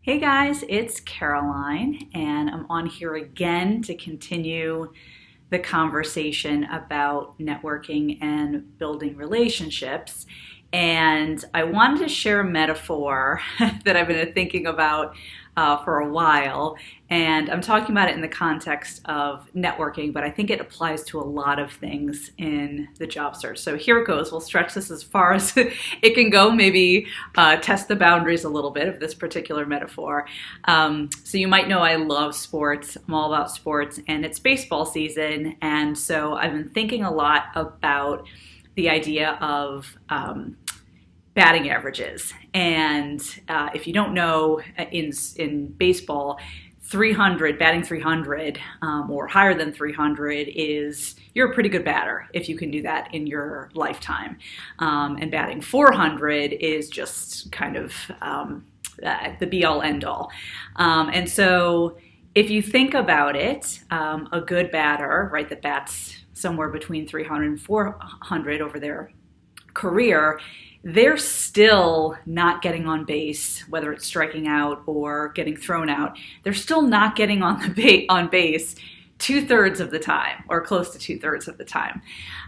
Hey guys, it's Caroline, and I'm on here again to continue the conversation about networking and building relationships. And I wanted to share a metaphor that I've been thinking about for a while. And I'm talking about it in the context of networking, but I think it applies to a lot of things in the job search. So here it goes. We'll stretch this as far as it can go, maybe test the boundaries a little bit of this particular metaphor. So you might know I love sports. I'm all about sports, and it's baseball season. And so I've been thinking a lot about the idea of batting averages. And if you don't know, in baseball, batting 300 or higher than 300 is, you're a pretty good batter if you can do that in your lifetime. And batting 400 is just kind of the be-all end-all. And so if you think about it, a good batter, right, that bats somewhere between 300 and 400 over their career, they're still not getting on base, whether it's striking out or getting thrown out. They're still not getting on base 2/3 of the time, or close to 2/3 of the time.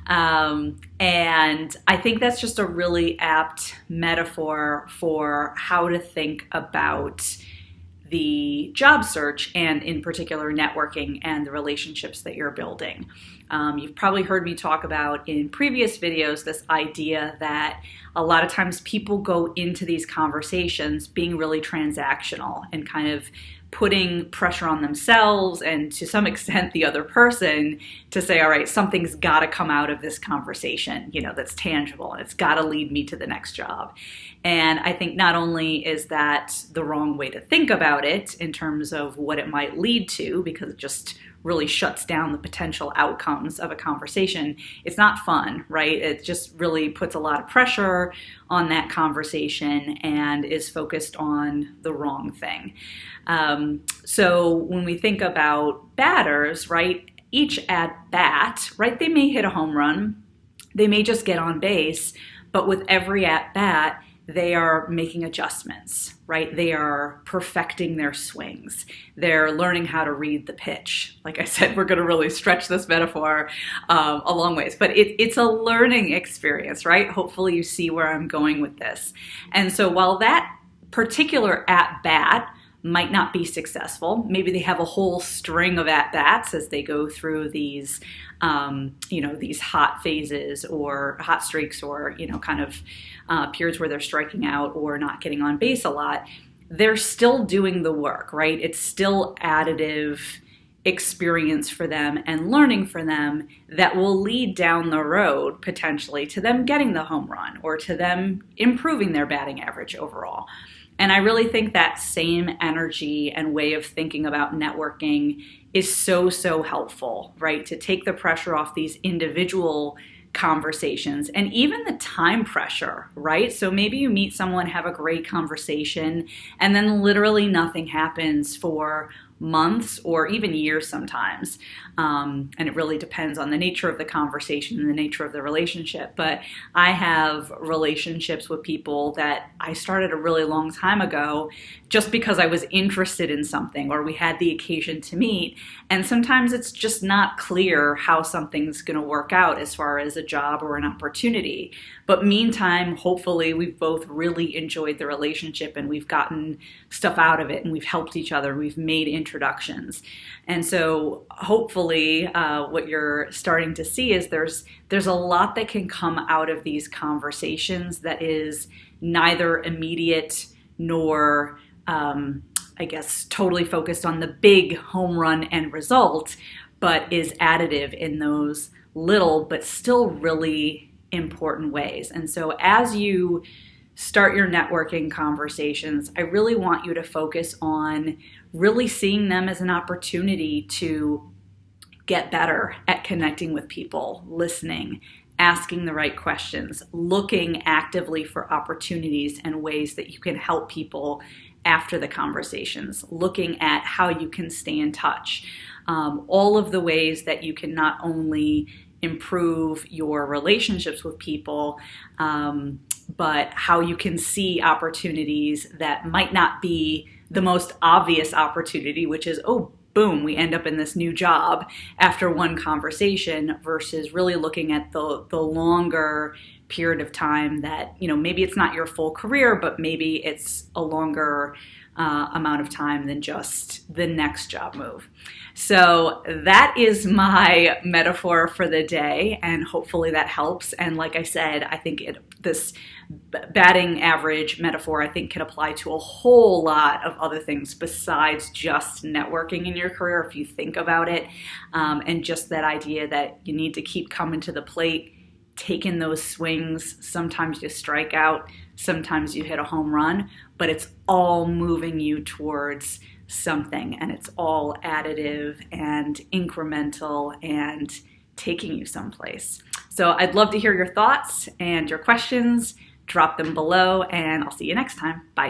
And I think that's just a really apt metaphor for how to think about the job search, and in particular networking and the relationships that you're building. You've probably heard me talk about in previous videos this idea that a lot of times people go into these conversations being really transactional and kind of putting pressure on themselves and to some extent the other person to say, all right, something's got to come out of this conversation, that's tangible, and it's got to lead me to the next job. And I think not only is that the wrong way to think about it in terms of what it might lead to, because it just really shuts down the potential outcomes of a conversation. It's not fun, right? It just really puts a lot of pressure on that conversation and is focused on the wrong thing. So when we think about batters, right, each at bat, right, they may hit a home run, they may just get on base, but with every at bat, they are making adjustments, right? They are perfecting their swings. They're learning how to read the pitch. Like I said, we're going to really stretch this metaphor a long ways, but it's a learning experience, right? Hopefully you see where I'm going with this. And so while that particular at-bat might not be successful, maybe they have a whole string of at-bats as they go through these these hot phases or hot streaks, or, kind of periods where they're striking out or not getting on base a lot, they're still doing the work, right? It's still additive experience for them and learning for them that will lead down the road potentially to them getting the home run or to them improving their batting average overall. And I really think that same energy and way of thinking about networking is so helpful, right? To take the pressure off these individual conversations and even the time pressure, right? So maybe you meet someone, have a great conversation, and then literally nothing happens for months or even years sometimes. And it really depends on the nature of the conversation and the nature of the relationship. But I have relationships with people that I started a really long time ago just because I was interested in something or we had the occasion to meet. And sometimes it's just not clear how something's going to work out as far as a job or an opportunity. But meantime, hopefully we've both really enjoyed the relationship and we've gotten stuff out of it and we've helped each other. We've made introductions. And so hopefully what you're starting to see is there's a lot that can come out of these conversations that is neither immediate nor totally focused on the big home run end result, but is additive in those little but still really important ways. And so as you start your networking conversations, I really want you to focus on really seeing them as an opportunity to get better at connecting with people, listening, asking the right questions, looking actively for opportunities and ways that you can help people after the conversations, looking at how you can stay in touch. All of the ways that you can not only improve your relationships with people, but how you can see opportunities that might not be the most obvious opportunity, which is, oh, boom, we end up in this new job after one conversation, versus really looking at the longer period of time that, maybe it's not your full career, but maybe it's a longer amount of time than just the next job move. So that is my metaphor for the day, and hopefully that helps. And like I said, I think this batting average metaphor, I think, can apply to a whole lot of other things besides just networking in your career, if you think about it. And just that idea that you need to keep coming to the plate, taking those swings. Sometimes you strike out, sometimes you hit a home run, but it's all moving you towards something, and it's all additive and incremental and taking you someplace. So I'd love to hear your thoughts and your questions. Drop them below, and I'll see you next time. Bye.